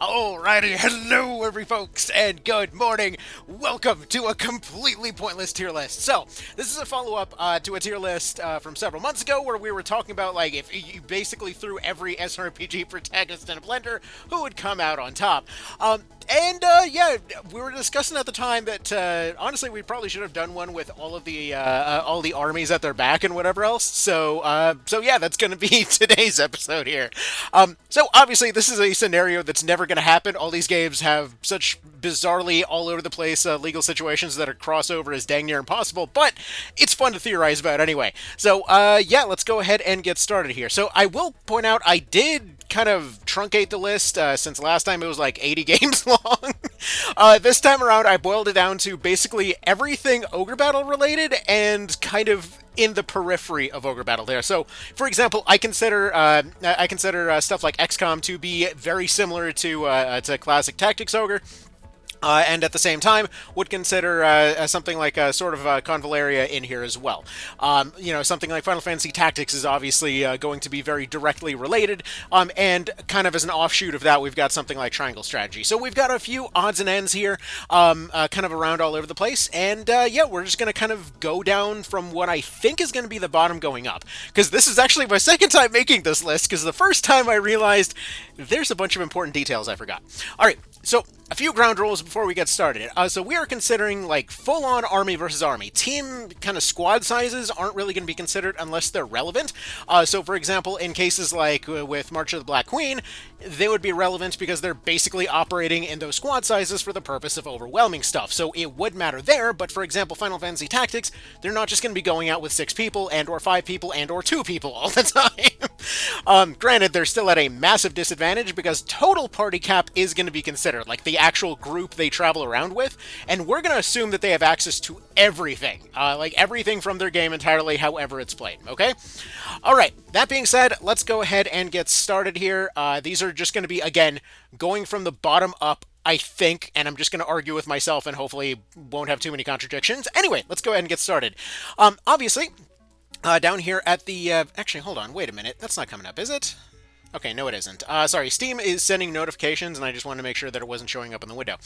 Alrighty, hello every folks, and good morning. Welcome to a completely pointless tier list. So, this is a follow-up to a tier list from several months ago where we were talking about, like, if you basically threw every SRPG protagonist in a blender, who would come out on top. Yeah, we were discussing at the time that honestly, we probably should have done one with all the armies at their back and whatever else. So yeah, that's going to be today's episode here. So obviously, this is a scenario that's never going to happen. All these games have such bizarrely all over the place legal situations that a crossover is dang near impossible. But it's fun to theorize about anyway. So yeah, let's go ahead and get started here. So I will point out I did kind of truncate the list since last time it was like 80 games long. This time around, I boiled it down to basically everything Ogre Battle related and kind of in the periphery of Ogre Battle there. So, for example, I consider stuff like XCOM to be very similar to classic Tactics Ogre. And at the same time, would consider something like a sort of Convaleria in here as well. Something like Final Fantasy Tactics is obviously going to be very directly related, and kind of as an offshoot of that, we've got something like Triangle Strategy. So we've got a few odds and ends here, kind of around all over the place, and yeah, we're just going to kind of go down from what I think is going to be the bottom going up, because this is actually my second time making this list, because the first time I realized there's a bunch of important details I forgot. Alright, so a few ground rules before we get started. So we are considering like full-on army versus army. Team kind of squad sizes aren't really going to be considered unless they're relevant. So for example, in cases like with March of the Black Queen, they would be relevant because they're basically operating in those squad sizes for the purpose of overwhelming stuff. So it would matter there, but for example, Final Fantasy Tactics, they're not just going to be going out with 6 people and or 5 people and or 2 people all the time. Granted, they're still at a massive disadvantage because total party cap is going to be considered, like the actual group they travel around with, and we're going to assume that they have access to everything, like everything from their game entirely, however it's played, okay? Alright, that being said, let's go ahead and get started here. These are just going to be, again, going from the bottom up, I think, and I'm just going to argue with myself and hopefully won't have too many contradictions. Anyway, let's go ahead and get started. Obviously, down here at the... actually, hold on, wait a minute. That's not coming up, is it? Okay, no it isn't. Sorry, Steam is sending notifications, and I just wanted to make sure that it wasn't showing up in the window.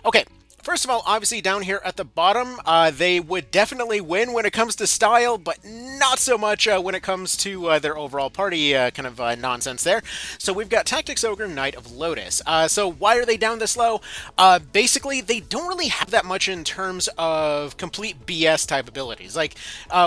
Okay, first of all, obviously down here at the bottom, they would definitely win when it comes to style, but not so much when it comes to their overall party kind of nonsense there. So we've got Tactics Ogre, Knight of Lotus. So why are they down this low? Basically, they don't really have that much in terms of complete BS type abilities. Like,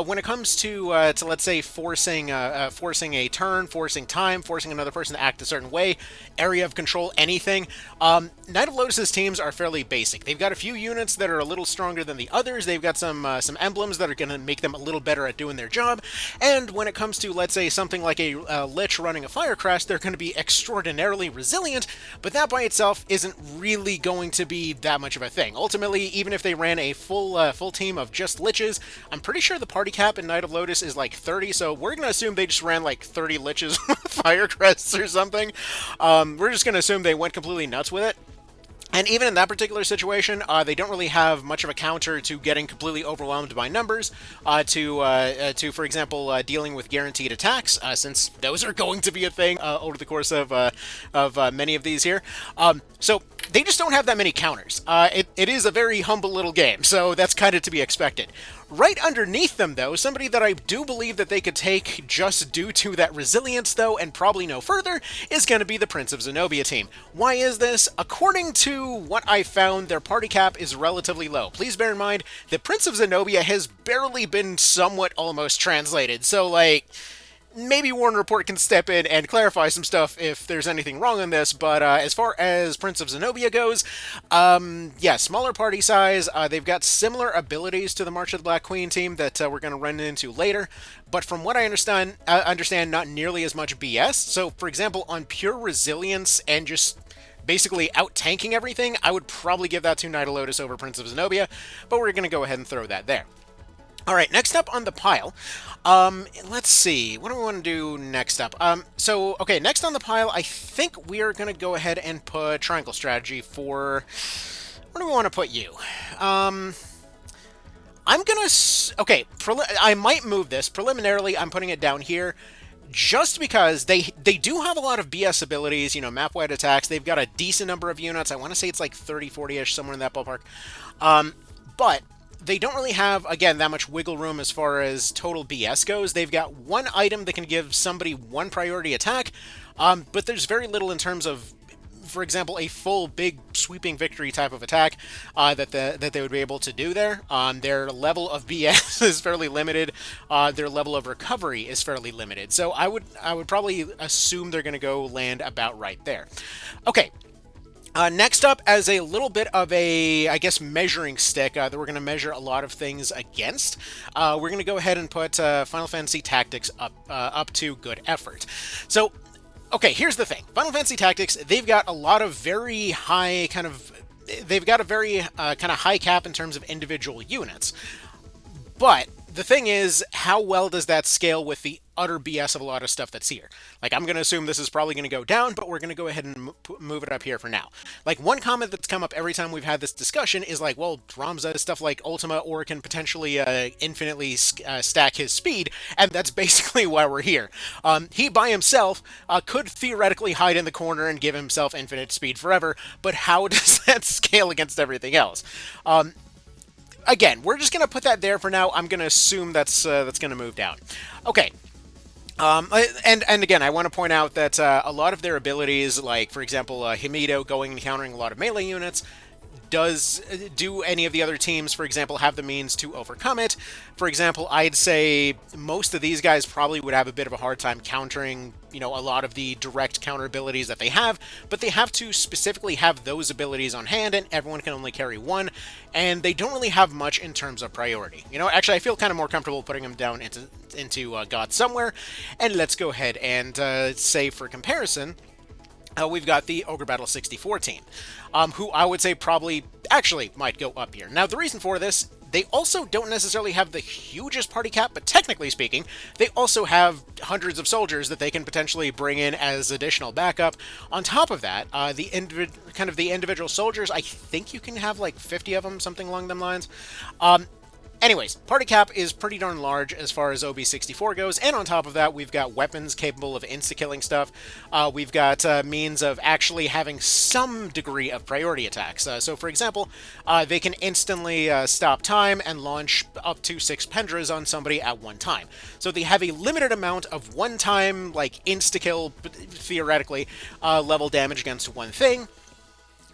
when it comes to let's say, forcing a turn, forcing time, forcing another person to act a certain way, area of control, anything, Knight of Lotus's teams are fairly basic. They've got a few units that are a little stronger than the others. They've got some emblems that are going to make them a little better at doing their job. And when it comes to, let's say, something like a Lich running a Firecrest, they're going to be extraordinarily resilient, but that by itself isn't really going to be that much of a thing. Ultimately, even if they ran a full team of just Liches, I'm pretty sure the party cap in Knight of Lotus is like 30, so we're going to assume they just ran like 30 Liches with Firecrests or something. We're just going to assume they went completely nuts with it. And even in that particular situation, they don't really have much of a counter to getting completely overwhelmed by numbers, for example, dealing with guaranteed attacks, since those are going to be a thing over the course of many of these here. So they just don't have that many counters. It is a very humble little game, so that's kind of to be expected. Right underneath them, though, somebody that I do believe that they could take just due to that resilience, though, and probably no further, is going to be the Prince of Zenobia team. Why is this? According to what I found, their party cap is relatively low. Please bear in mind that Prince of Zenobia has barely been somewhat almost translated, so, like, maybe Warren Report can step in and clarify some stuff if there's anything wrong on this, but as far as Prince of Zenobia goes, yeah, smaller party size. They've got similar abilities to the March of the Black Queen team that we're going to run into later, but from what I understand, not nearly as much BS. So, for example, on pure resilience and just basically out-tanking everything, I would probably give that to Knight of Lotus over Prince of Zenobia, but we're going to go ahead and throw that there. Alright, next up on the pile, let's see, what do we want to do next up? Okay, next on the pile, I think we are going to go ahead and put Triangle Strategy for, where do we want to put you? I'm going to, okay, I might move this. Preliminarily, I'm putting it down here. just because they do have a lot of BS abilities, map-wide attacks. They've got a decent number of units. I want to say it's like 30, 40-ish, somewhere in that ballpark. But they don't really have, again, that much wiggle room as far as total BS goes. They've got one item that can give somebody one priority attack, but there's very little in terms of, for example, a full big sweeping victory type of attack that they would be able to do there. Their level of BS is fairly limited. Their level of recovery is fairly limited. So I would probably assume they're going to go land about right there. Okay. Next up, as a little bit of a, I guess, measuring stick that we're going to measure a lot of things against, we're going to go ahead and put Final Fantasy Tactics up to good effort. So, okay, here's the thing. Final Fantasy Tactics, they've got a lot of very high they've got a very kind of high cap in terms of individual units. But the thing is, how well does that scale with the utter BS of a lot of stuff that's here? Like, I'm going to assume this is probably going to go down, but we're going to go ahead and move it up here for now. Like, one comment that's come up every time we've had this discussion is like, well, Rom does stuff like Ultima or can potentially infinitely stack his speed, and that's basically why we're here. He, by himself, could theoretically hide in the corner and give himself infinite speed forever, but how does that scale against everything else? Again, we're just going to put that there for now. I'm going to assume that's going to move down. Okay. And again, I want to point out that a lot of their abilities, like, for example, Himido going and countering a lot of melee units, do any of the other teams, for example, have the means to overcome it? For example, I'd say most of these guys probably would have a bit of a hard time countering, a lot of the direct counter abilities that they have, but they have to specifically have those abilities on hand, and everyone can only carry one, and they don't really have much in terms of priority. Actually, I feel kind of more comfortable putting them down into God somewhere, and let's go ahead and say, for comparison, we've got the Ogre Battle 64 team, who I would say probably actually might go up here. Now, the reason for this, they also don't necessarily have the hugest party cap, but technically speaking, they also have hundreds of soldiers that they can potentially bring in as additional backup. On top of that, the individual soldiers, I think you can have like 50 of them, something along them lines. Anyways, party cap is pretty darn large as far as OB64 goes, and on top of that, we've got weapons capable of insta-killing stuff. We've got means of actually having some degree of priority attacks. So, for example, they can instantly stop time and launch up to 6 Pendras on somebody at one time. So they have a limited amount of one-time, like, insta-kill, theoretically, level damage against one thing.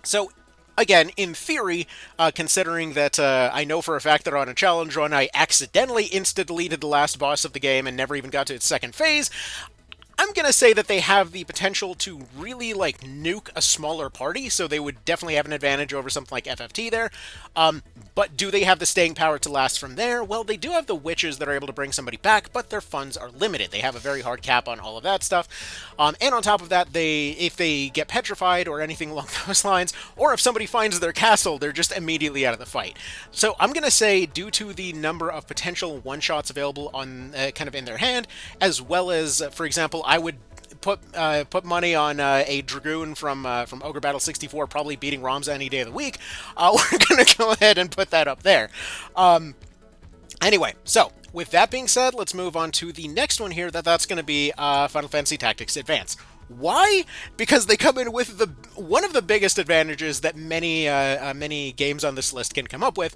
So, again, in theory, considering that I know for a fact that on a challenge run I accidentally insta-deleted the last boss of the game and never even got to its second phase, I'm going to say that they have the potential to really, like, nuke a smaller party, so they would definitely have an advantage over something like FFT there. But do they have the staying power to last from there? Well, they do have the witches that are able to bring somebody back, but their funds are limited. They have a very hard cap on all of that stuff. And on top of that, if they get petrified or anything along those lines, or if somebody finds their castle, they're just immediately out of the fight. So I'm going to say, due to the number of potential one-shots available on kind of in their hand, as well as, for example, I would put money on a Dragoon from Ogre Battle 64 probably beating Ramza any day of the week. We're going to go ahead and put that up there. Anyway, so with that being said, let's move on to the next one here. That's going to be Final Fantasy Tactics Advance. Why? Because they come in with one of the biggest advantages that many games on this list can come up with,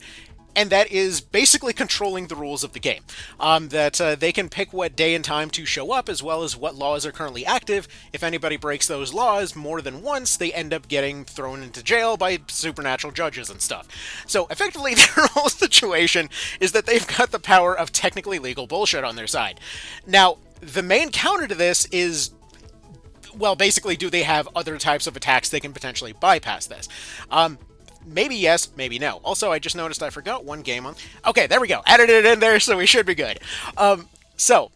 and that is basically controlling the rules of the game. That they can pick what day and time to show up, as well as what laws are currently active. If anybody breaks those laws more than once, they end up getting thrown into jail by supernatural judges and stuff. So, effectively, their whole situation is that they've got the power of technically legal bullshit on their side. Now, the main counter to this is, well, basically, do they have other types of attacks they can potentially bypass this? Maybe yes, maybe no. Also, I just noticed I forgot one game on... Okay, there we go. Added it in there, so we should be good. So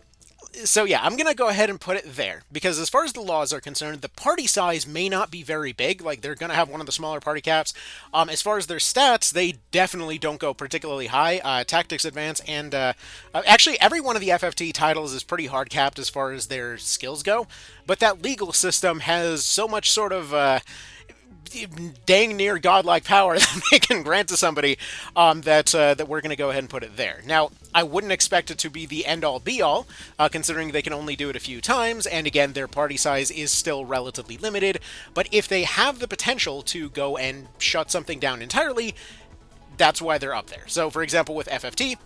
yeah, I'm going to go ahead and put it there, because as far as the laws are concerned, the party size may not be very big. Like, they're going to have one of the smaller party caps. As far as their stats, they definitely don't go particularly high. Tactics Advance and... actually, every one of the FFT titles is pretty hard capped as far as their skills go, but that legal system has so much sort of... dang near godlike power that they can grant to somebody, that we're going to go ahead and put it there. Now, I wouldn't expect it to be the end-all be-all, considering they can only do it a few times, and again, their party size is still relatively limited, but if they have the potential to go and shut something down entirely, that's why they're up there. So, for example, with FFT,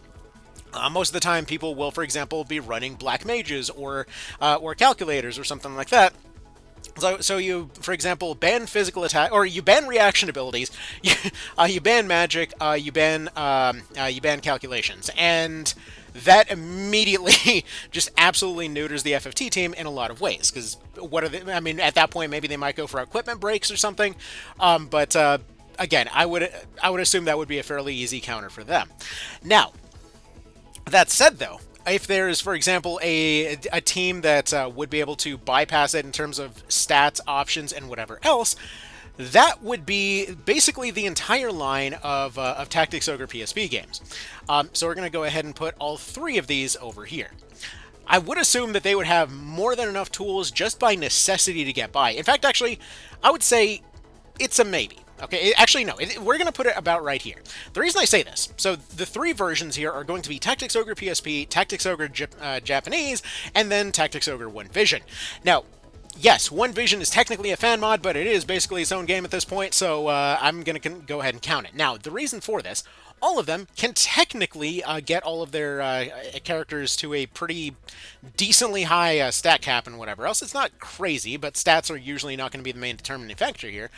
most of the time people will, for example, be running black mages or calculators or something like that. So you, for example, ban physical attack, or you ban reaction abilities, you ban magic, you ban calculations, and that immediately just absolutely neuters the FFT team in a lot of ways. Because what are they? I mean, at that point, maybe they might go for equipment breaks or something, but again, I would assume that would be a fairly easy counter for them. Now, that said, though, if there's, for example, a team that would be able to bypass it in terms of stats, options, and whatever else, that would be basically the entire line of Tactics Ogre PSP games. So we're going to go ahead and put all three of these over here. I would assume that they would have more than enough tools just by necessity to get by. In fact, actually, I would say it's a maybe. Okay, actually, no, we're going to put it about right here. The reason I say this, so the three versions here are going to be Tactics Ogre PSP, Tactics Ogre Japanese, and then Tactics Ogre One Vision. Now, yes, One Vision is technically a fan mod, but it is basically its own game at this point, so I'm going to go ahead and count it. Now, the reason for this, all of them can technically get all of their characters to a pretty decently high stat cap and whatever else. It's not crazy, but stats are usually not going to be the main determining factor here.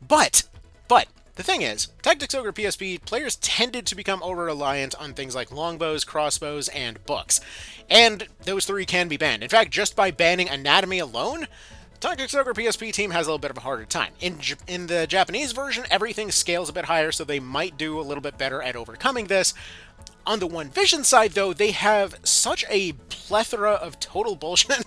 But the thing is, Tactics Ogre PSP players tended to become over-reliant on things like longbows, crossbows, and books. And those three can be banned. In fact, just by banning anatomy alone, Tactics Ogre PSP team has a little bit of a harder time. In the Japanese version, everything scales a bit higher, so they might do a little bit better at overcoming this. On the One Vision side, though, they have such a plethora of total bullshit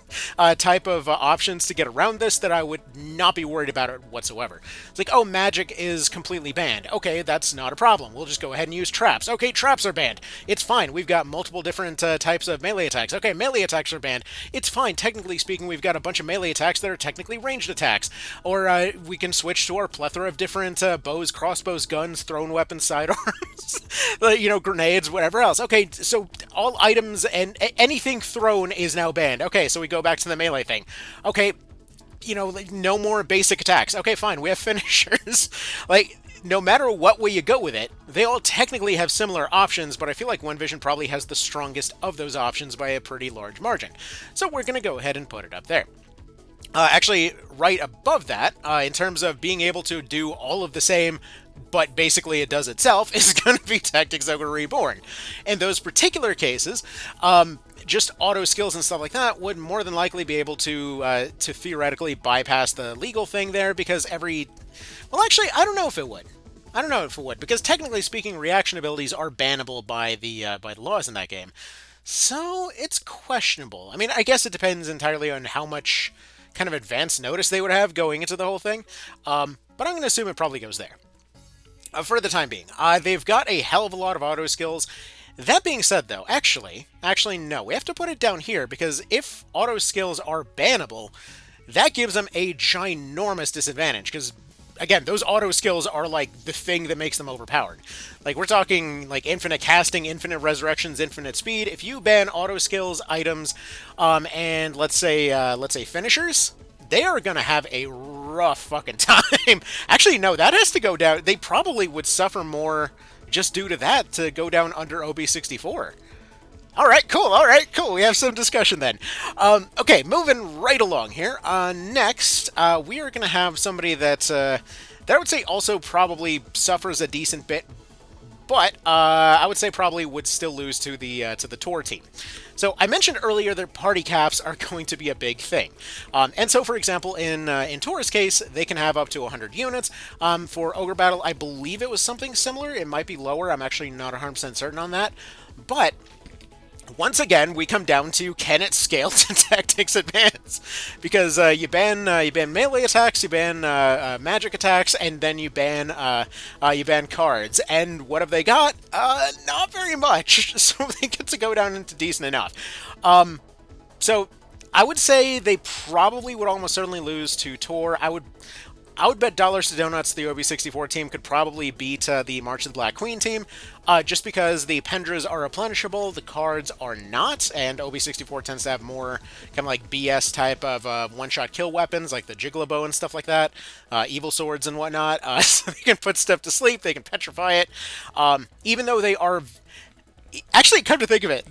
type of options to get around this that I would not be worried about it whatsoever. It's like, oh, magic is completely banned. Okay, that's not a problem. We'll just go ahead and use traps. Okay, traps are banned. It's fine. We've got multiple different types of melee attacks. Okay, melee attacks are banned. It's fine. Technically speaking, we've got a bunch of melee attacks that are technically ranged attacks. Or we can switch to our plethora of different bows, crossbows, guns, thrown weapons, sidearms, grenades, whatever else. Okay, so all items and anything thrown is now banned. Okay, so we go back to the melee thing. Okay, no more basic attacks. Okay, fine, we have finishers. No matter what way you go with it, they all technically have similar options, but I feel like One Vision probably has the strongest of those options by a pretty large margin. So we're going to go ahead and put it up there. Actually, right above that, in terms of being able to do all of the same, but basically it does itself, is going to be Tactics Ogre Reborn. In those particular cases, just auto skills and stuff like that would more than likely be able to theoretically bypass the legal thing there, because well, actually, I don't know if it would. I don't know if it would, because technically speaking, reaction abilities are bannable by the laws in that game. So it's questionable. I mean, I guess it depends entirely on how much kind of advance notice they would have going into the whole thing, but I'm going to assume it probably goes there. For the time being, they've got a hell of a lot of auto skills. That being said, though, actually, no, we have to put it down here, because if auto skills are bannable, that gives them a ginormous disadvantage, because, again, those auto skills are, like, the thing that makes them overpowered. Like, we're talking, like, infinite casting, infinite resurrections, infinite speed. If you ban auto skills, items, and let's say finishers, they are going to have a rough fucking time. Actually, no, that has to go down. They probably would suffer more just due to that to go down under OB64. All right, cool. We have some discussion then. Okay, moving right along here. Next, we are going to have somebody that I would say also probably suffers a decent bit, but I would say probably would still lose to the Tor team. So I mentioned earlier that party caps are going to be a big thing. And so, for example, in Tor's case, they can have up to 100 units. For Ogre Battle, I believe it was something similar. It might be lower. I'm actually not 100% certain on that. But once again, we come down to, can it scale to Tactics Advance? Because you ban melee attacks, you ban magic attacks, and then you ban cards. And what have they got? Not very much. So they get to go down into decent enough. So I would say they probably would almost certainly lose to Tor. I would bet dollars to donuts the OB64 team could probably beat the March of the Black Queen team, just because the Pendras are replenishable, the cards are not, and OB64 tends to have more kind of like BS type of one-shot kill weapons, like the Gigolo and stuff like that, evil swords and whatnot, so they can put stuff to sleep, they can petrify it, even though they are... Actually, come to think of it,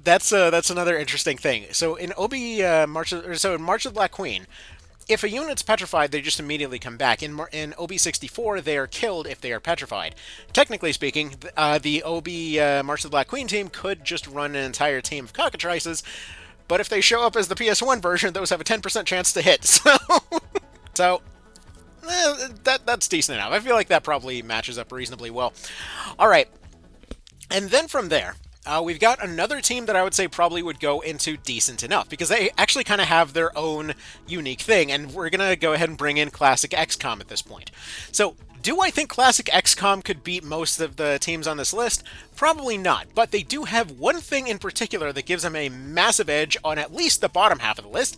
that's another interesting thing. So in in March of the Black Queen, if a unit's petrified, they just immediately come back. In OB64, they are killed if they are petrified. Technically speaking, the OB March of the Black Queen team could just run an entire team of cockatrices, but if they show up as the PS1 version, those have a 10% chance to hit. So that's decent enough. I feel like that probably matches up reasonably well. All right. And then from there, we've got another team that I would say probably would go into decent enough, because they actually kind of have their own unique thing, and we're going to go ahead and bring in Classic XCOM at this point. So, do I think Classic XCOM could beat most of the teams on this list? Probably not, but they do have one thing in particular that gives them a massive edge on at least the bottom half of the list.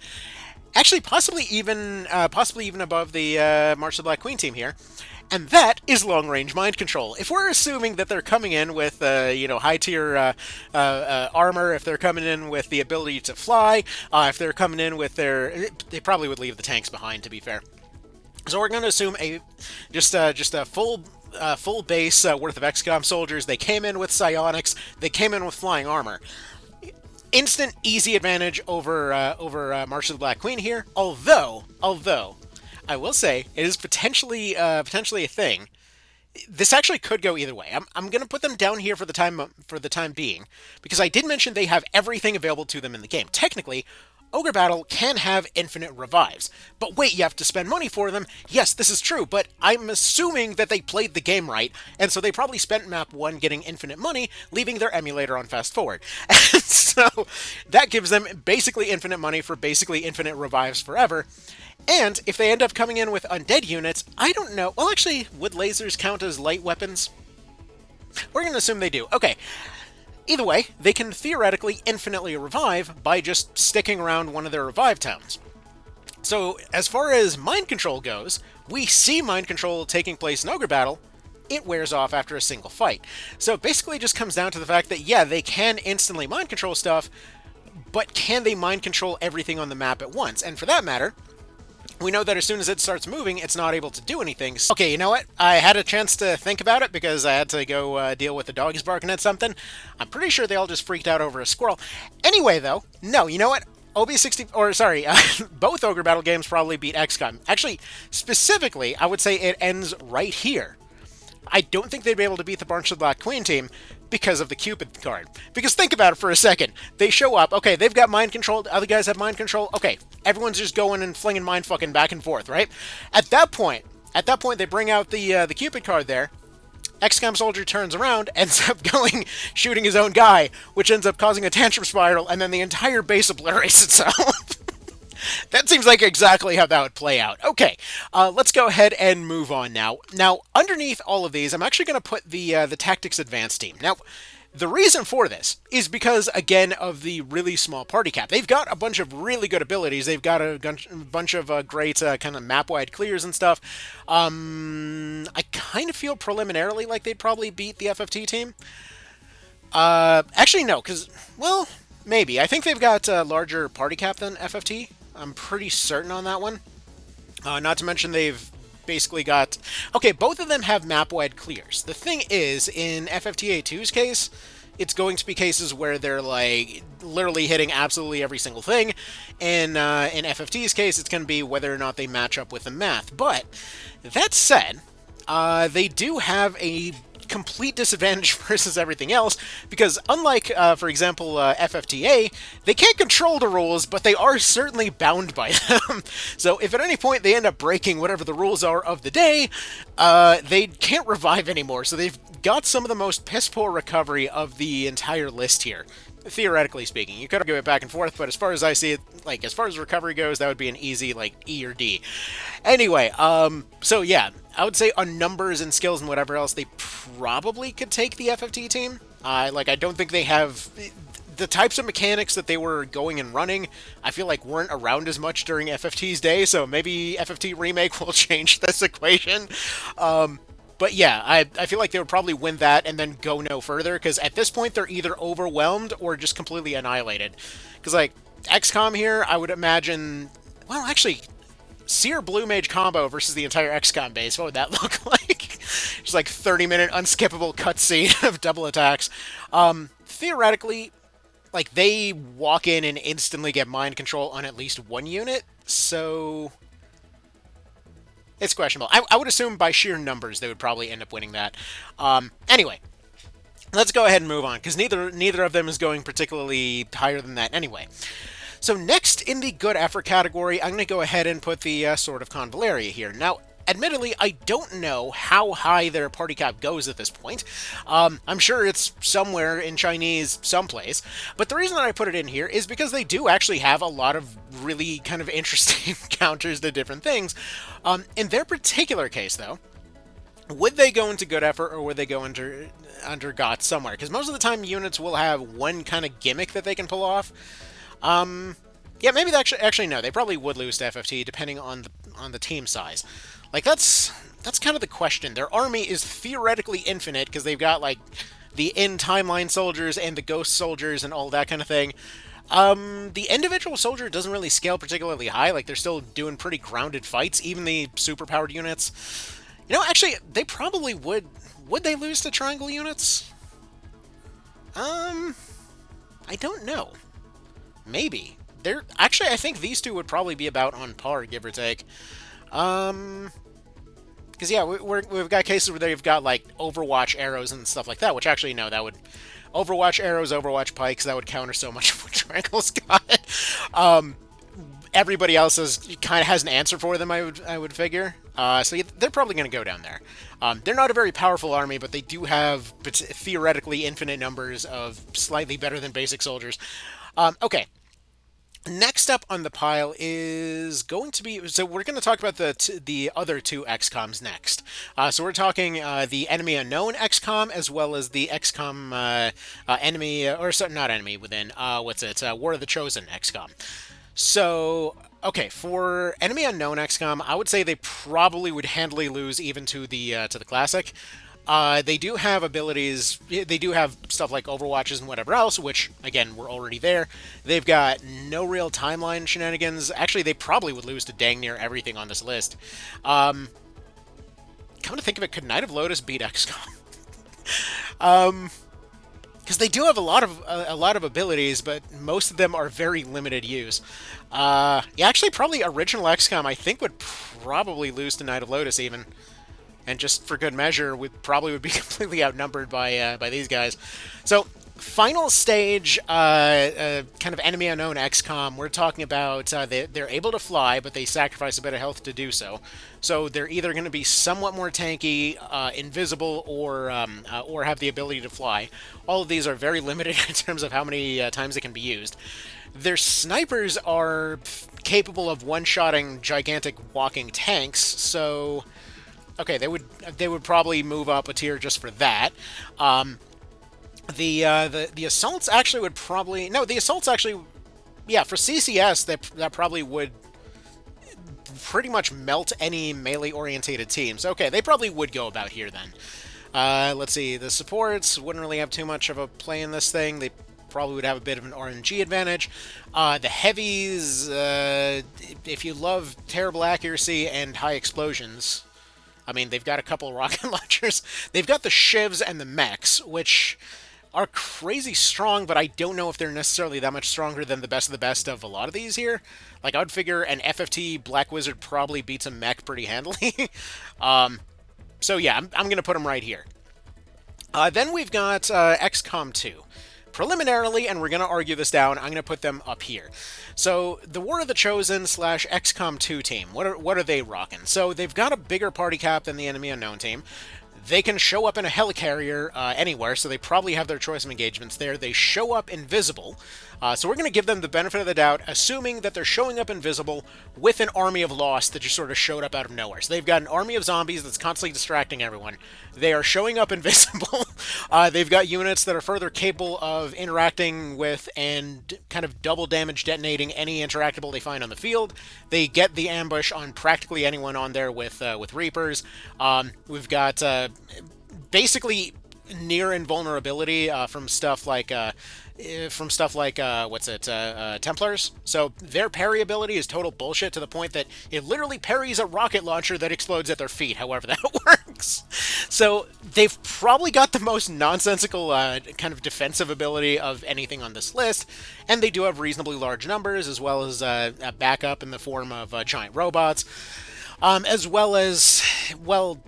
Actually, possibly even above the March of the Black Queen team here. And that is long-range mind control. If we're assuming that they're coming in with, high-tier armor, if they're coming in with the ability to fly, if they're coming in with their... They probably would leave the tanks behind, to be fair. So we're going to assume just a full base worth of XCOM soldiers. They came in with psionics. They came in with flying armor. Instant, easy advantage over March of the Black Queen here. Although I will say it is potentially a thing. This actually could go either way. I'm going to put them down here for the time being, because I did mention they have everything available to them in the game. Technically, Ogre Battle can have infinite revives. But wait, you have to spend money for them. Yes, this is true, but I'm assuming that they played the game right, and so they probably spent map 1 getting infinite money, leaving their emulator on fast forward. And so that gives them basically infinite money for basically infinite revives forever. And if they end up coming in with undead units, I don't know. Well, actually, would lasers count as light weapons? We're going to assume they do. Okay. Either way, they can theoretically infinitely revive by just sticking around one of their revive towns. So, as far as mind control goes, we see mind control taking place in Ogre Battle. It wears off after a single fight. So it basically just comes down to the fact that, yeah, they can instantly mind control stuff, but can they mind control everything on the map at once? And for that matter, we know that as soon as it starts moving, it's not able to do anything. Okay, you know what? I had a chance to think about it because I had to go deal with the dogs barking at something. I'm pretty sure they all just freaked out over a squirrel. Anyway, though, no, you know what? Both Ogre Battle games probably beat XCOM. Actually, specifically, I would say it ends right here. I don't think they'd be able to beat the March of the Black Queen team because of the Cupid card. Because think about it for a second. They show up, okay, they've got mind control, the other guys have mind control, okay, everyone's just going and flinging mind fucking back and forth, right? At that point, they bring out the Cupid card there. XCOM soldier turns around, ends up shooting his own guy, which ends up causing a tantrum spiral, and then the entire base obliterates itself. That seems like exactly how that would play out. Okay, let's go ahead and move on now. Now, underneath all of these, I'm actually going to put the Tactics Advance team. Now, the reason for this is because, again, of the really small party cap. They've got a bunch of really good abilities. They've got a bunch of great kind of map-wide clears and stuff. I kind of feel preliminarily like they'd probably beat the FFT team. Actually, no, because, well, maybe. I think they've got a larger party cap than FFT. I'm pretty certain on that one. Not to mention they've basically got... Okay, both of them have map-wide clears. The thing is, in FFT A2's case, it's going to be cases where they're, like, literally hitting absolutely every single thing. And in FFT's case, it's going to be whether or not they match up with the math. But, that said, they do have a complete disadvantage versus everything else, because unlike, for example, FFTA, they can't control the rules, but they are certainly bound by them. So if at any point they end up breaking whatever the rules are of the day, they can't revive anymore. So they've got some of the most piss-poor recovery of the entire list here. Theoretically speaking, you could argue it back and forth, but as far as I see it, like, as far as recovery goes, that would be an easy, like, E or D. Anyway, so yeah, I would say on numbers and skills and whatever else, they probably could take the FFT team. I don't think they have... the types of mechanics that they were going and running, I feel like weren't around as much during FFT's day, so maybe FFT Remake will change this equation. But yeah, I feel like they would probably win that and then go no further, because at this point they're either overwhelmed or just completely annihilated. Because, like, XCOM here, I would imagine... Well, actually, Seer Blue Mage combo versus the entire XCOM base, what would that look like? Just like 30-minute unskippable cutscene of double attacks. Theoretically, like, they walk in and instantly get mind control on at least one unit, so... It's questionable. I would assume by sheer numbers they would probably end up winning that. Anyway, let's go ahead and move on, because neither of them is going particularly higher than that anyway. So next in the good effort category, I'm going to go ahead and put the Sword of Convaleria here. Now, admittedly, I don't know how high their party cap goes at this point. I'm sure it's somewhere in Chinese someplace, but the reason that I put it in here is because they do actually have a lot of really kind of interesting counters to different things. In their particular case, though, would they go into good effort or would they go under GOT somewhere? Because most of the time units will have one kind of gimmick that they can pull off. Yeah, maybe they actually no, they probably would lose to FFT depending on the team size. Like, that's kind of the question. Their army is theoretically infinite because they've got, like, the in-timeline soldiers and the ghost soldiers and all that kind of thing. The individual soldier doesn't really scale particularly high. Like, they're still doing pretty grounded fights, even the super-powered units. You know, actually, they probably would... Would they lose to triangle units? I don't know. Maybe. Actually, I think these two would probably be about on par, give or take. Because, yeah, we've got cases where they've got, like, Overwatch arrows and stuff like that, which actually, no, that would... Overwatch arrows, Overwatch pikes, that would counter so much of what Triangle's got. Everybody else kind of has an answer for them, I would figure. So yeah, they're probably going to go down there. They're not a very powerful army, but they do have theoretically infinite numbers of slightly better than basic soldiers. Okay. Next up on the pile is going to be... So we're going to talk about the other two XCOMs next. So we're talking the Enemy Unknown XCOM as well as the XCOM Enemy... Or not Enemy Within. War of the Chosen XCOM. So... Okay, for Enemy Unknown XCOM, I would say they probably would handily lose even to the Classic. They do have abilities, they do have stuff like Overwatches and whatever else, which, again, we're already there. They've got no real timeline shenanigans. Actually, they probably would lose to dang near everything on this list. Come to think of it, could Knight of Lotus beat XCOM? Because they do have a lot of abilities, but most of them are very limited use. Yeah, actually, probably original XCOM, I think, would probably lose to Knight of Lotus even. And just for good measure, we probably would be completely outnumbered by these guys. So, final stage, kind of Enemy Unknown XCOM, we're talking about they're able to fly, but they sacrifice a bit of health to do so. So they're either going to be somewhat more tanky, invisible, or have the ability to fly. All of these are very limited in terms of how many times they can be used. Their snipers are capable of one-shotting gigantic walking tanks, so... Okay, they would probably move up a tier just for that. The assaults actually would probably... No, the assaults actually... Yeah, for CCS, that probably would pretty much melt any melee-orientated teams. Okay, they probably would go about here then. Let's see, the supports wouldn't really have too much of a play in this thing. They probably would have a bit of an RNG advantage. The heavies, if you love terrible accuracy and high explosions... I mean, they've got a couple rocket launchers. They've got the shivs and the mechs, which are crazy strong, but I don't know if they're necessarily that much stronger than the best of the best of a lot of these here. Like, I would figure an FFT Black Wizard probably beats a mech pretty handily. So yeah, I'm going to put them right here. Then we've got XCOM 2. Preliminarily, and we're going to argue this down, I'm going to put them up here. So, the War of the Chosen / XCOM 2 team, what are they rocking? So, they've got a bigger party cap than the Enemy Unknown team. They can show up in a helicarrier anywhere, so they probably have their choice of engagements there. They show up invisible, so we're going to give them the benefit of the doubt, assuming that they're showing up invisible with an army of Lost that just sort of showed up out of nowhere. So they've got an army of zombies that's constantly distracting everyone. They are showing up invisible. They've got units that are further capable of interacting with and kind of double damage detonating any interactable they find on the field. They get the ambush on practically anyone on there with Reapers. We've got basically near invulnerability Templars. So their parry ability is total bullshit to the point that it literally parries a rocket launcher that explodes at their feet, however that works. So they've probably got the most nonsensical kind of defensive ability of anything on this list, and they do have reasonably large numbers, as well as a backup in the form of giant robots, as well as, well,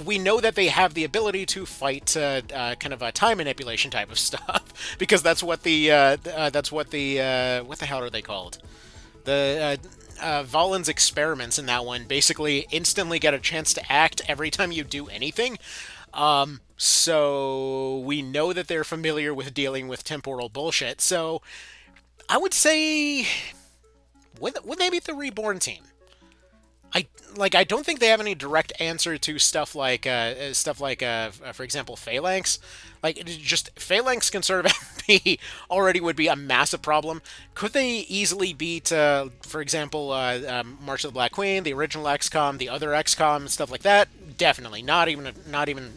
we know that they have the ability to fight kind of a time manipulation type of stuff, because that's what the what the hell are they called? The Valen's experiments in that one basically instantly get a chance to act every time you do anything. So we know that they're familiar with dealing with temporal bullshit. So I would say, would they be the Reborn team? I don't think they have any direct answer to stuff like for example, Phalanx. Like, just Phalanx conserve MP already would be a massive problem. Could they easily beat, for example, March of the Black Queen, the original XCOM, the other XCOM, stuff like that? Definitely, not even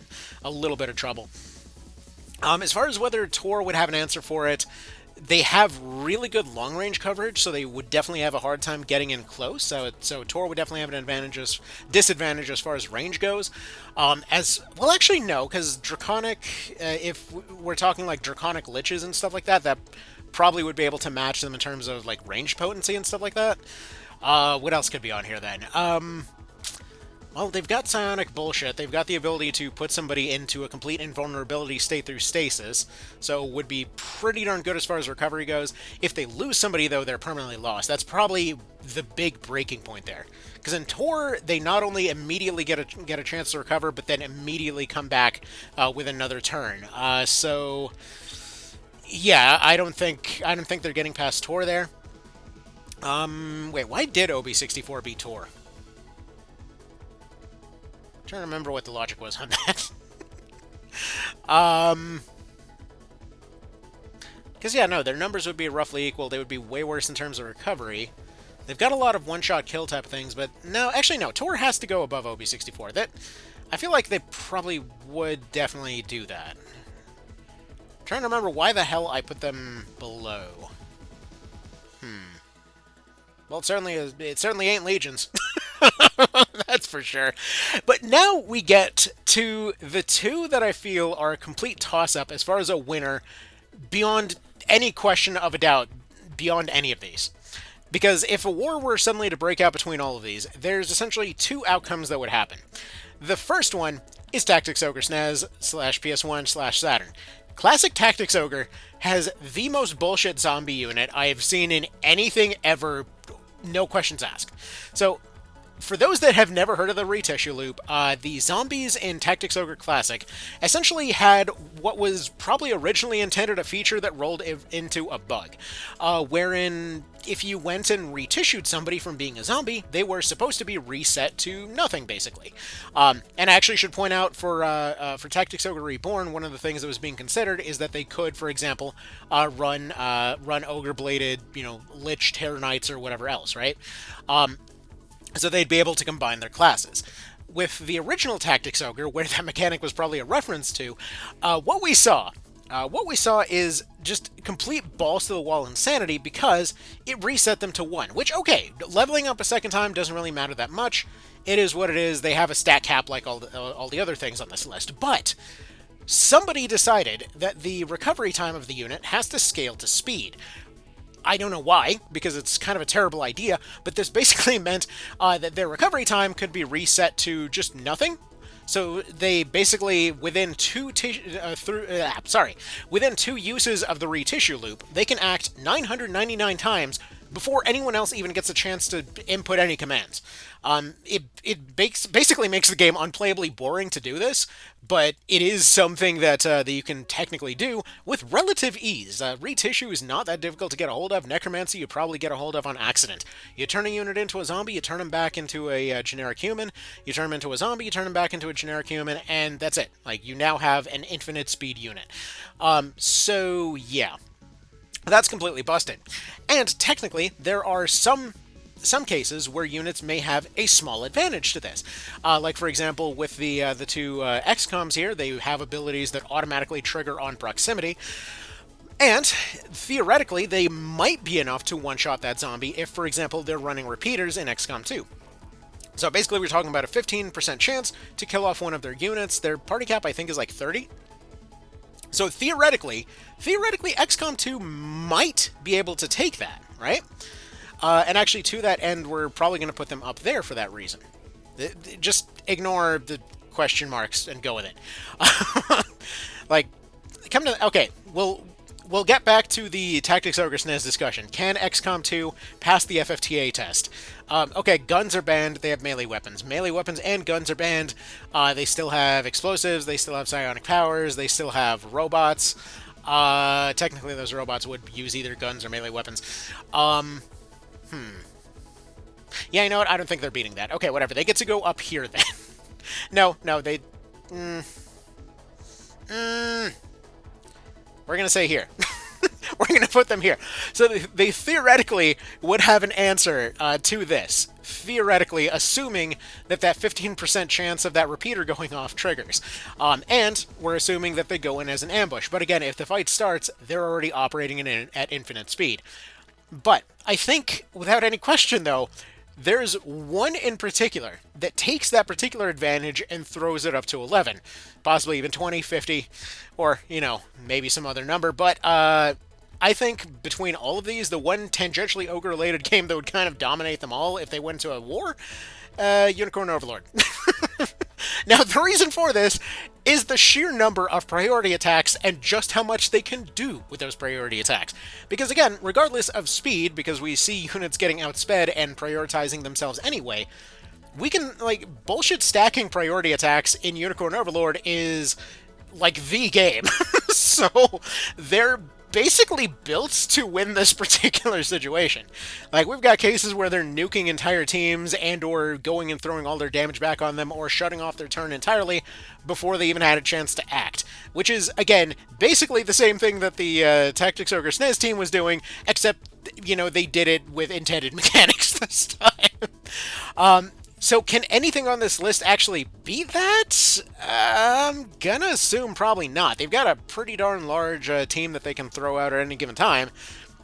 a little bit of trouble. As far as whether Tor would have an answer for it, they have really good long-range coverage, so they would definitely have a hard time getting in close. So Tor would definitely have an disadvantage as far as range goes. Well, actually, no, because Draconic, if we're talking like Draconic Liches and stuff like that, that probably would be able to match them in terms of like range potency and stuff like that. What else could be on here then? Well, they've got psionic bullshit. They've got the ability to put somebody into a complete invulnerability state through stasis, so would be pretty darn good as far as recovery goes. If they lose somebody, though, they're permanently lost. That's probably the big breaking point there. Because in Tor, they not only immediately get a chance to recover, but then immediately come back with another turn. So yeah, I don't think they're getting past Tor there. Wait, why did OB64 beat Tor? Trying to remember what the logic was on that. Because, yeah, no, their numbers would be roughly equal. They would be way worse in terms of recovery. They've got a lot of one-shot kill type of things, but no, actually, no. Tor has to go above OB64. I feel like they probably would definitely do that. I'm trying to remember why the hell I put them below. Well, it certainly ain't Legions. That's for sure. But now we get to the two that I feel are a complete toss-up as far as a winner, beyond any question of a doubt, beyond any of these. Because if a war were suddenly to break out between all of these, there's essentially two outcomes that would happen. The first one is Tactics Ogre SNES / PS1 / Saturn. Classic Tactics Ogre has the most bullshit zombie unit I have seen in anything ever, no questions asked. So, for those that have never heard of the retissue loop, the zombies in Tactics Ogre Classic essentially had what was probably originally intended a feature that rolled into a bug, wherein if you went and retissued somebody from being a zombie, they were supposed to be reset to nothing, basically. And I actually should point out for Tactics Ogre Reborn, one of the things that was being considered is that they could, for example, run Ogre-bladed, Lich Terror Knights or whatever else, right? So they'd be able to combine their classes. With the original Tactics Ogre, where that mechanic was probably a reference to, what we saw is just complete balls-to-the-wall insanity because it reset them to 1, which, okay, leveling up a second time doesn't really matter that much. It is what it is. They have a stat cap like all the other things on this list. But somebody decided that the recovery time of the unit has to scale to speed. I don't know why, because it's kind of a terrible idea, but this basically meant that their recovery time could be reset to just nothing. So they basically, within two uses of the retissue loop, they can act 999 times before anyone else even gets a chance to input any commands. It basically makes the game unplayably boring to do this, but it is something that you can technically do with relative ease. Retissue is not that difficult to get a hold of. Necromancy you probably get a hold of on accident. You turn a unit into a zombie, you turn them back into a generic human, you turn them into a zombie, you turn them back into a generic human, and that's it. Like, you now have an infinite speed unit. So yeah. That's completely busted. And technically, there are some cases where units may have a small advantage to this. Like, for example, with the two XCOMs here, they have abilities that automatically trigger on proximity. And, theoretically, they might be enough to one-shot that zombie if, for example, they're running repeaters in XCOM 2. So basically, we're talking about a 15% chance to kill off one of their units. Their party cap, I think, is like 30. So theoretically, XCOM 2 might be able to take that, right? And actually, to that end, we're probably going to put them up there for that reason. Just ignore the question marks and go with it. Like, okay, we'll get back to the Tactics Ogre SNES discussion. Can XCOM 2 pass the FFTA test? Okay, guns are banned. They have melee weapons. Melee weapons and guns are banned. They still have explosives. They still have psionic powers. They still have robots. Technically, those robots would use either guns or melee weapons. Yeah, you know what? I don't think they're beating that. Okay, whatever. They get to go up here then. No, they... We're going to say here. We're going to put them here. So they theoretically would have an answer to this. Theoretically, assuming that 15% chance of that repeater going off triggers. And we're assuming that they go in as an ambush. But again, if the fight starts, they're already operating at infinite speed. But I think, without any question, though, there's one in particular that takes that particular advantage and throws it up to 11. Possibly even 20, 50, or, you know, maybe some other number. But I think between all of these, the one tangentially ogre-related game that would kind of dominate them all if they went to a war, Unicorn Overlord. Now, the reason for this is the sheer number of priority attacks and just how much they can do with those priority attacks. Because again, regardless of speed, because we see units getting outsped and prioritizing themselves anyway, we can, like, bullshit stacking priority attacks in Unicorn Overlord is, like, the game. So, they're basically built to win this particular situation. Like, we've got cases where they're nuking entire teams and or going and throwing all their damage back on them or shutting off their turn entirely before they even had a chance to act. Which is, again, basically the same thing that the Tactics Ogre SNES team was doing, except, you know, they did it with intended mechanics this time. So can anything on this list actually beat that? I'm gonna assume probably not. They've got a pretty darn large team that they can throw out at any given time.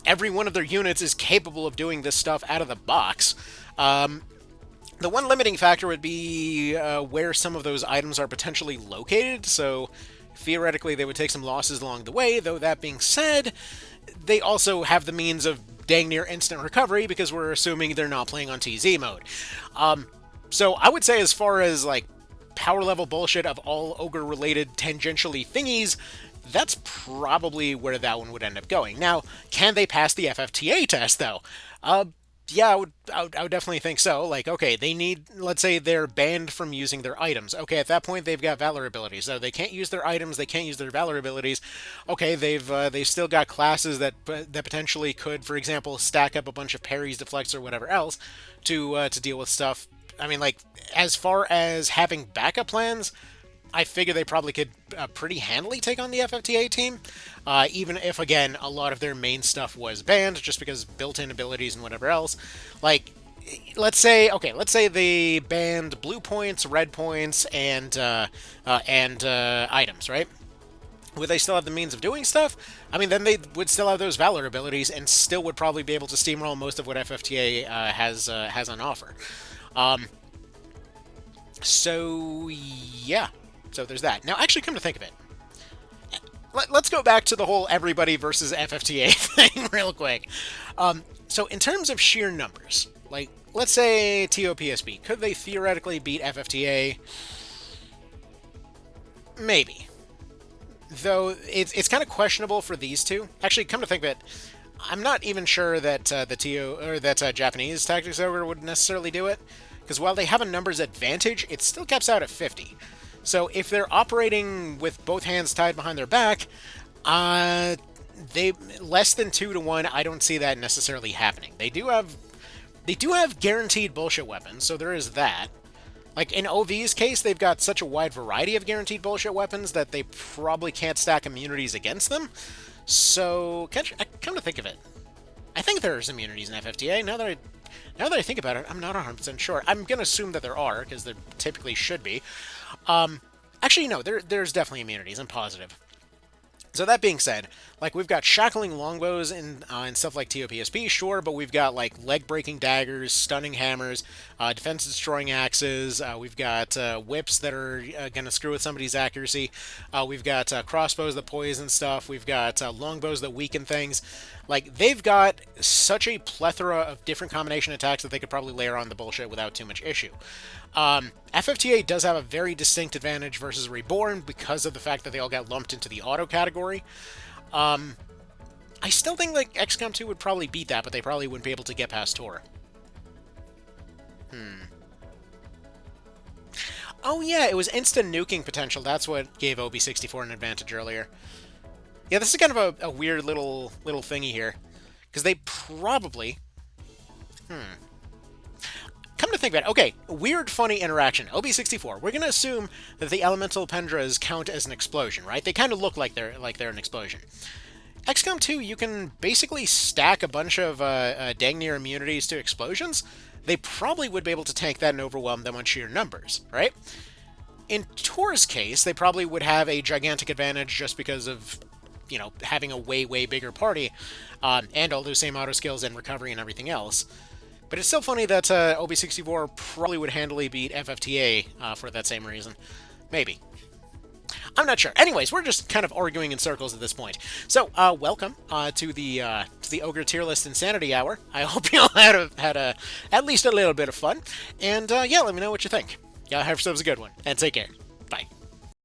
Every one of their units is capable of doing this stuff out of the box. The one limiting factor would be where some of those items are potentially located, so theoretically they would take some losses along the way, though that being said, they also have the means of dang near instant recovery because we're assuming they're not playing on TZ mode. So I would say as far as, like, power level bullshit of all ogre-related tangentially thingies, that's probably where that one would end up going. Now, can they pass the FFTA test, though? Yeah, I would definitely think so. Like, okay, they need, let's say they're banned from using their items. Okay, at that point, they've got Valor abilities. So they can't use their items, they can't use their Valor abilities. Okay, they've still got classes that potentially could, for example, stack up a bunch of parries, deflects, or whatever else to deal with stuff. I mean, like, as far as having backup plans, I figure they probably could pretty handily take on the FFTA team, even if, again, a lot of their main stuff was banned, just because built-in abilities and whatever else. Like, let's say they banned blue points, red points, and items, right? Would they still have the means of doing stuff? I mean, then they would still have those Valor abilities, and still would probably be able to steamroll most of what FFTA has on offer. So, yeah. So there's that. Now, actually, come to think of it, let's go back to the whole everybody versus FFTA thing real quick. So in terms of sheer numbers, like, let's say TOPSB, could they theoretically beat FFTA? Maybe. Though, it's kind of questionable for these two. Actually, come to think of it, I'm not even sure that the TO or that Japanese Tactics Ogre would necessarily do it, because while they have a numbers advantage, it still caps out at 50. So if they're operating with both hands tied behind their back, they less than 2 to 1. I don't see that necessarily happening. They do have guaranteed bullshit weapons, so there is that. Like in OV's case, they've got such a wide variety of guaranteed bullshit weapons that they probably can't stack immunities against them. So, come to think of it, I think there's immunities in FFTA. Now that I think about it, I'm not 100% sure. I'm gonna assume that there are, because there typically should be. Actually, no, there's definitely immunities. I'm positive. So that being said, like we've got shackling longbows and stuff like TOPSP, sure, but we've got like leg-breaking daggers, stunning hammers, defense-destroying axes. We've got whips that are gonna screw with somebody's accuracy. We've got crossbows that poison stuff. We've got longbows that weaken things. Like they've got such a plethora of different combination attacks that they could probably layer on the bullshit without too much issue. FFTA does have a very distinct advantage versus Reborn because of the fact that they all got lumped into the auto category. I still think like XCOM 2 would probably beat that, but they probably wouldn't be able to get past Tor. Oh yeah, it was instant nuking potential. That's what gave OB64 an advantage earlier. Yeah, this is kind of a weird little thingy here, because they probably. Come to think about it, okay, weird, funny interaction. OB64. We're gonna assume that the elemental pendras count as an explosion, right? They kind of look like they're an explosion. XCOM 2, you can basically stack a bunch of dang near immunities to explosions. They probably would be able to tank that and overwhelm them on sheer numbers, right? In Tor's case, they probably would have a gigantic advantage just because of, having a way, way bigger party, and all those same auto skills and recovery and everything else. But it's still funny that OB64 probably would handily beat FFTA for that same reason. Maybe. I'm not sure. Anyways, we're just kind of arguing in circles at this point. So, welcome to the Ogre Tier List Insanity Hour. I hope you all had at least a little bit of fun. And, yeah, let me know what you think. Y'all have yourselves a good one, and take care. Bye.